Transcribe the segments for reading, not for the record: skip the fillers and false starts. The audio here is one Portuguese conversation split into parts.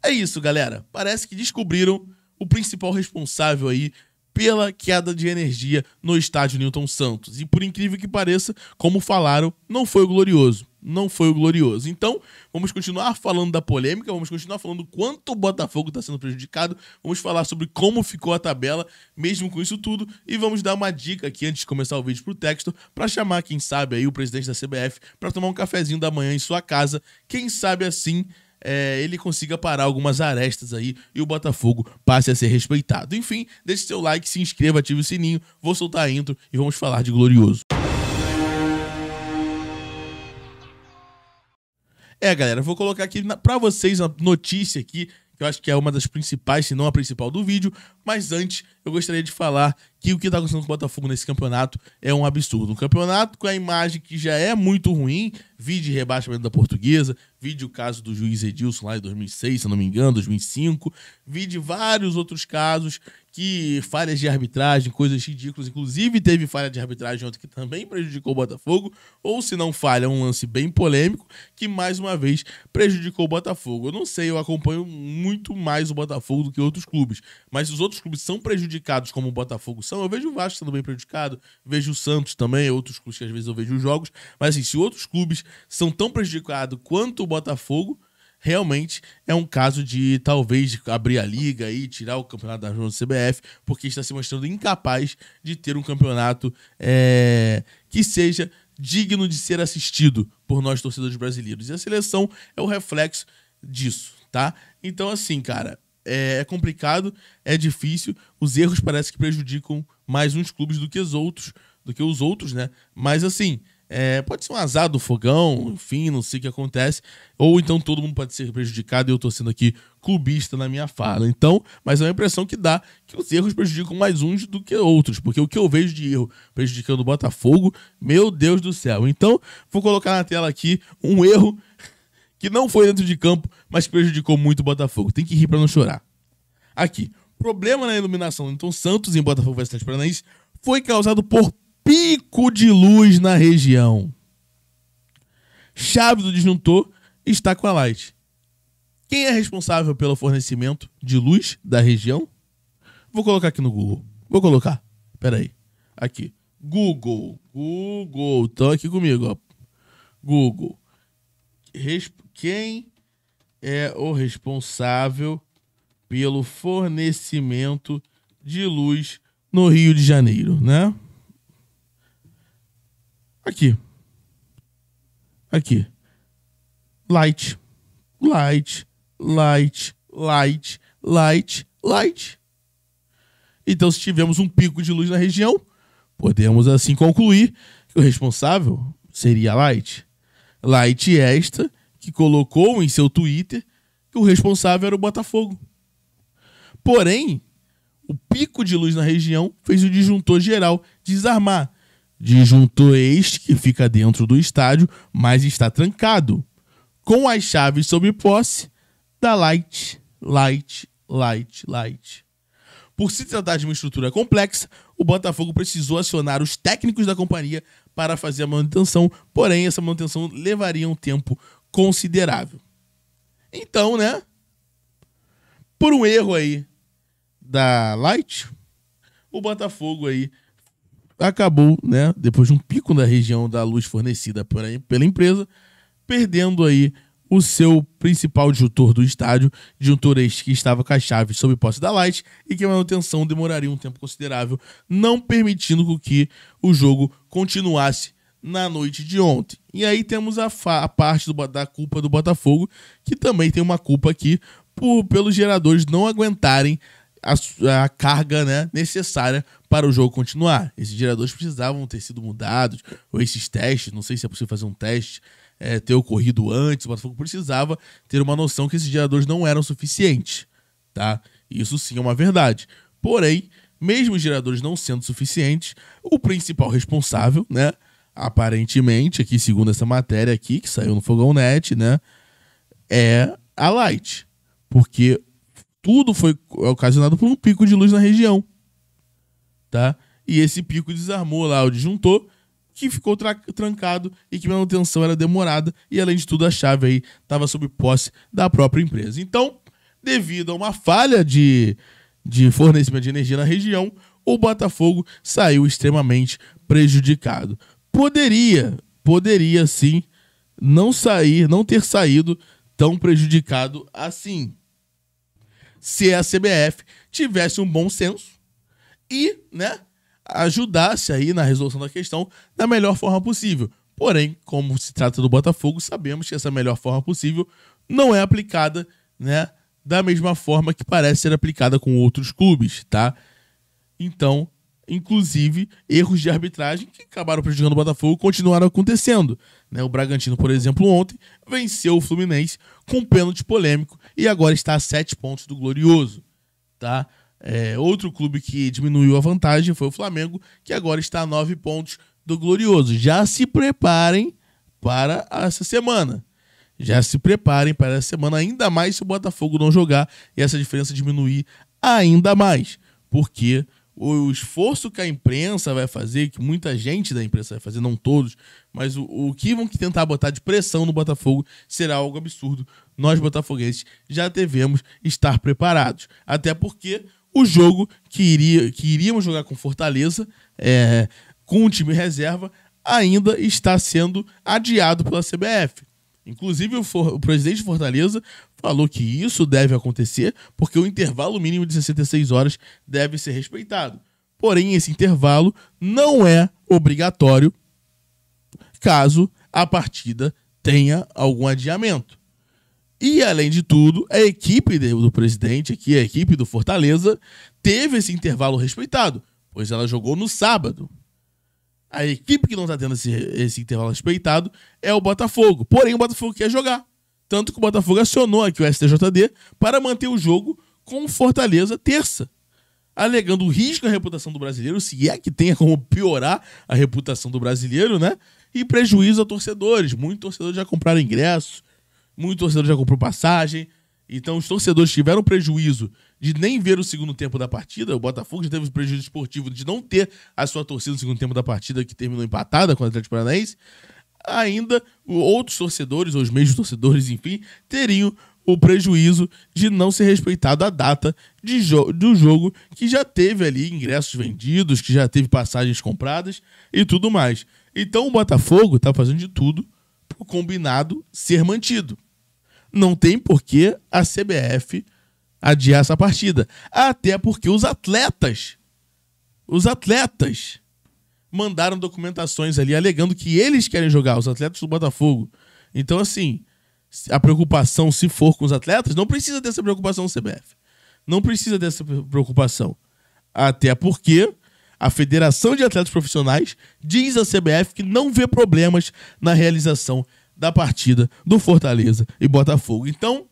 É isso, galera. Parece que descobriram o principal responsável aí pela queda de energia no estádio Newton Santos. E por incrível que pareça, como falaram, não foi o Glorioso. Não foi o Glorioso. Então, vamos continuar falando da polêmica, vamos continuar falando quanto o Botafogo está sendo prejudicado, vamos falar sobre como ficou a tabela, mesmo com isso tudo, e vamos dar uma dica aqui, antes de começar o vídeo pro texto, para chamar, quem sabe, aí o presidente da CBF para tomar um cafezinho da manhã em sua casa. Quem sabe assim ele consiga parar algumas arestas aí e o Botafogo passe a ser respeitado. Enfim, deixe seu like, se inscreva, ative o sininho, vou soltar a intro e vamos falar de Glorioso. Galera, vou colocar aqui pra vocês a notícia aqui, que eu acho que é uma das principais, se não a principal do vídeo, mas antes eu gostaria de falar que o que está acontecendo com o Botafogo nesse campeonato é um absurdo. Um campeonato com a imagem que já é muito ruim, vídeo rebaixamento da Portuguesa, vídeo o caso do juiz Edilson lá em 2006, se eu não me engano, 2005, vídeo vários outros casos que falhas de arbitragem, coisas ridículas, inclusive teve falha de arbitragem ontem que também prejudicou o Botafogo, ou se não falha, um lance bem polêmico que mais uma vez prejudicou o Botafogo. Eu não sei, eu acompanho muito mais o Botafogo do que outros clubes, mas se os outros clubes são prejudicados como o Botafogo são, eu vejo o Vasco sendo bem prejudicado, vejo o Santos também, outros clubes que às vezes eu vejo os jogos, mas assim, se outros clubes são tão prejudicados quanto o Botafogo, realmente é um caso de talvez abrir a liga e tirar o campeonato da do CBF, porque está se mostrando incapaz de ter um campeonato que seja digno de ser assistido por nós torcedores brasileiros. E a seleção é o reflexo disso, tá? Então assim, cara, é complicado, é difícil, os erros parece que prejudicam mais uns clubes do que os outros, né? Mas assim, pode ser um azar do fogão, enfim, não sei o que acontece, ou então todo mundo pode ser prejudicado e eu tô sendo aqui clubista na minha fala. Então, mas é uma impressão que dá que os erros prejudicam mais uns do que outros, porque o que eu vejo de erro prejudicando o Botafogo, meu Deus do céu. Então, vou colocar na tela aqui um erro que não foi dentro de campo, mas que prejudicou muito o Botafogo. Tem que rir pra não chorar. Aqui, problema na iluminação. Então, Santos em Botafogo vs Atlético Paranaense foi causado por pico de luz na região. Chave do disjuntor está com a Light. Quem é responsável pelo fornecimento de luz da região? Vou colocar aqui no Google. Vou colocar. Pera aí. Aqui. Google. Estão aqui comigo, ó. Google. Quem é o responsável pelo fornecimento de luz no Rio de Janeiro, né? Aqui. Light. Então, se tivermos um pico de luz na região, podemos assim concluir que o responsável seria a Light. Light esta que colocou em seu Twitter que o responsável era o Botafogo. Porém, o pico de luz na região fez o disjuntor geral desarmar. Disjuntor este que fica dentro do estádio, mas está trancado, com as chaves sob posse da Light. Por se tratar de uma estrutura complexa, o Botafogo precisou acionar os técnicos da companhia para fazer a manutenção, porém essa manutenção levaria um tempo considerável. Então, né, por um erro aí da Light, o Botafogo aí acabou, né, depois de um pico na região da luz fornecida pela empresa, perdendo aí o seu principal disjuntor do estádio, disjuntor este que estava com as chaves sob posse da Light e que a manutenção demoraria um tempo considerável, não permitindo que o jogo continuasse na noite de ontem. E aí temos a parte da culpa do Botafogo, que também tem uma culpa aqui pelos geradores não aguentarem a carga, né, necessária para o jogo continuar. Esses geradores precisavam ter sido mudados, ou esses testes, não sei se é possível fazer um teste, ter ocorrido antes. O Botafogo precisava ter uma noção que esses geradores não eram suficientes, tá? Isso sim é uma verdade. Porém, mesmo os geradores não sendo suficientes, o principal responsável, né, aparentemente, aqui segundo essa matéria aqui, que saiu no Fogão Net, né, é a Light. Porque tudo foi ocasionado por um pico de luz na região, tá? E esse pico desarmou lá o disjuntor, que ficou trancado e que a manutenção era demorada. E além de tudo, a chave aí estava sob posse da própria empresa. Então, devido a uma falha de fornecimento de energia na região, o Botafogo saiu extremamente prejudicado. Poderia sim não ter saído tão prejudicado assim, se a CBF tivesse um bom senso e, né, ajudasse aí na resolução da questão da melhor forma possível. Porém, como se trata do Botafogo, sabemos que essa melhor forma possível não é aplicada, né, da mesma forma que parece ser aplicada com outros clubes, tá? Então, inclusive, erros de arbitragem que acabaram prejudicando o Botafogo continuaram acontecendo, né? O Bragantino, por exemplo, ontem venceu o Fluminense com um pênalti polêmico e agora está a 7 pontos do Glorioso, tá? Outro clube que diminuiu a vantagem foi o Flamengo, que agora está a 9 pontos do Glorioso. Já se preparem para essa semana. Ainda mais se o Botafogo não jogar e essa diferença diminuir ainda mais. Porque o esforço que a imprensa vai fazer, que muita gente da imprensa vai fazer, não todos, mas o que vão tentar botar de pressão no Botafogo será algo absurdo. Nós, botafoguenses, já devemos estar preparados. Até porque o jogo que iríamos jogar com Fortaleza, com o time reserva, ainda está sendo adiado pela CBF. Inclusive, o presidente de Fortaleza falou que isso deve acontecer porque o intervalo mínimo de 66 horas deve ser respeitado. Porém, esse intervalo não é obrigatório caso a partida tenha algum adiamento. E, além de tudo, a equipe do presidente, aqui, a equipe do Fortaleza, teve esse intervalo respeitado, pois ela jogou no sábado. A equipe que não está tendo esse intervalo respeitado é o Botafogo. Porém, o Botafogo quer jogar. Tanto que o Botafogo acionou aqui o STJD para manter o jogo com o Fortaleza terça, alegando o risco à reputação do brasileiro, se é que tenha como piorar a reputação do brasileiro, né? E prejuízo a torcedores. Muitos torcedores já compraram ingressos, muitos torcedores já compraram passagem. Então, os torcedores tiveram prejuízo de nem ver o segundo tempo da partida. O Botafogo já teve o prejuízo esportivo de não ter a sua torcida no segundo tempo da partida, que terminou empatada com o Atlético Paranaense. Ainda, outros torcedores, ou os mesmos torcedores, enfim, teriam o prejuízo de não ser respeitado a data do jogo, que já teve ali ingressos vendidos, que já teve passagens compradas e tudo mais. Então, o Botafogo está fazendo de tudo para o combinado ser mantido. Não tem por que a CBF adiar essa partida. Até porque os atletas mandaram documentações ali alegando que eles querem jogar, os atletas do Botafogo. Então, assim, a preocupação, se for com os atletas, não precisa dessa preocupação do CBF. Não precisa dessa preocupação. Até porque a Federação de Atletas Profissionais diz à CBF que não vê problemas na realização da partida do Fortaleza e Botafogo. Então,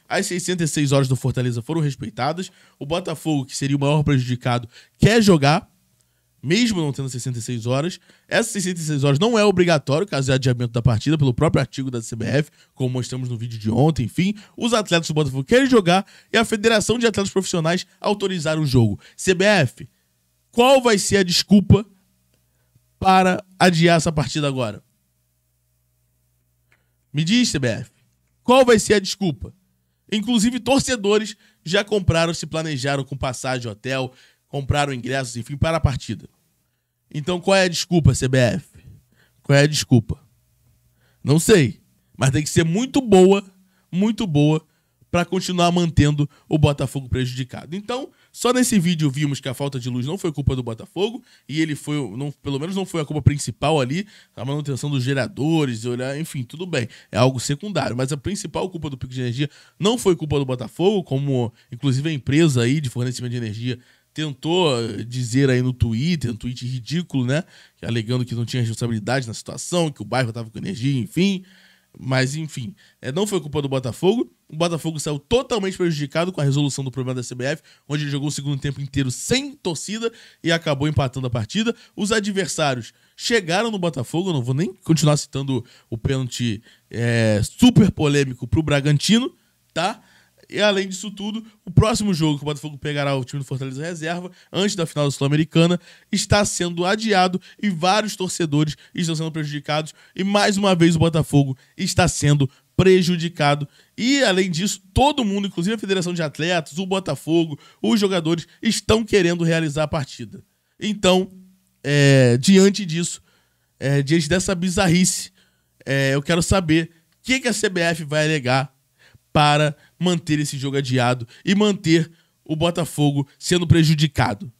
as 66 horas do Fortaleza foram respeitadas. O Botafogo, que seria o maior prejudicado, quer jogar, mesmo não tendo 66 horas. Essas 66 horas não é obrigatório caso de adiamento da partida, pelo próprio artigo da CBF, como mostramos no vídeo de ontem. Enfim, os atletas do Botafogo querem jogar e a Federação de Atletas Profissionais autorizaram o jogo. CBF, qual vai ser a desculpa para adiar essa partida agora? Me diz, CBF, qual vai ser a desculpa? Inclusive, torcedores já compraram, se planejaram com passagem, hotel, compraram ingressos, enfim, para a partida. Então, qual é a desculpa, CBF? Qual é a desculpa? Não sei, mas tem que ser muito boa para continuar mantendo o Botafogo prejudicado. Então, só nesse vídeo vimos que a falta de luz não foi culpa do Botafogo, e ele foi, pelo menos não foi a culpa principal ali, a manutenção dos geradores, enfim, tudo bem, é algo secundário, mas a principal culpa do pico de energia não foi culpa do Botafogo, como inclusive a empresa aí de fornecimento de energia tentou dizer aí no Twitter, um tweet ridículo, né, alegando que não tinha responsabilidade na situação, que o bairro estava com energia, enfim. Mas, enfim, não foi culpa do Botafogo. O Botafogo saiu totalmente prejudicado com a resolução do problema da CBF, onde ele jogou o segundo tempo inteiro sem torcida e acabou empatando a partida. Os adversários chegaram no Botafogo, eu não vou nem continuar citando o pênalti super polêmico para o Bragantino, tá? E além disso tudo, o próximo jogo que o Botafogo pegará o time do Fortaleza reserva, antes da final da Sul-Americana, está sendo adiado e vários torcedores estão sendo prejudicados. E mais uma vez o Botafogo está sendo prejudicado. E, além disso, todo mundo, inclusive a Federação de Atletas, o Botafogo, os jogadores, estão querendo realizar a partida. Então, diante disso, diante dessa bizarrice, eu quero saber o que a CBF vai alegar para manter esse jogo adiado e manter o Botafogo sendo prejudicado.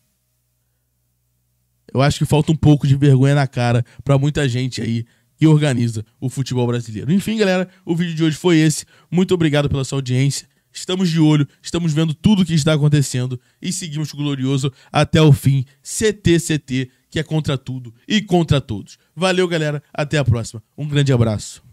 Eu acho que falta um pouco de vergonha na cara para muita gente aí que organiza o futebol brasileiro. Enfim, galera, o vídeo de hoje foi esse. Muito obrigado pela sua audiência. Estamos de olho, estamos vendo tudo o que está acontecendo e seguimos com o glorioso até o fim. CT, que é contra tudo e contra todos. Valeu, galera. Até a próxima. Um grande abraço.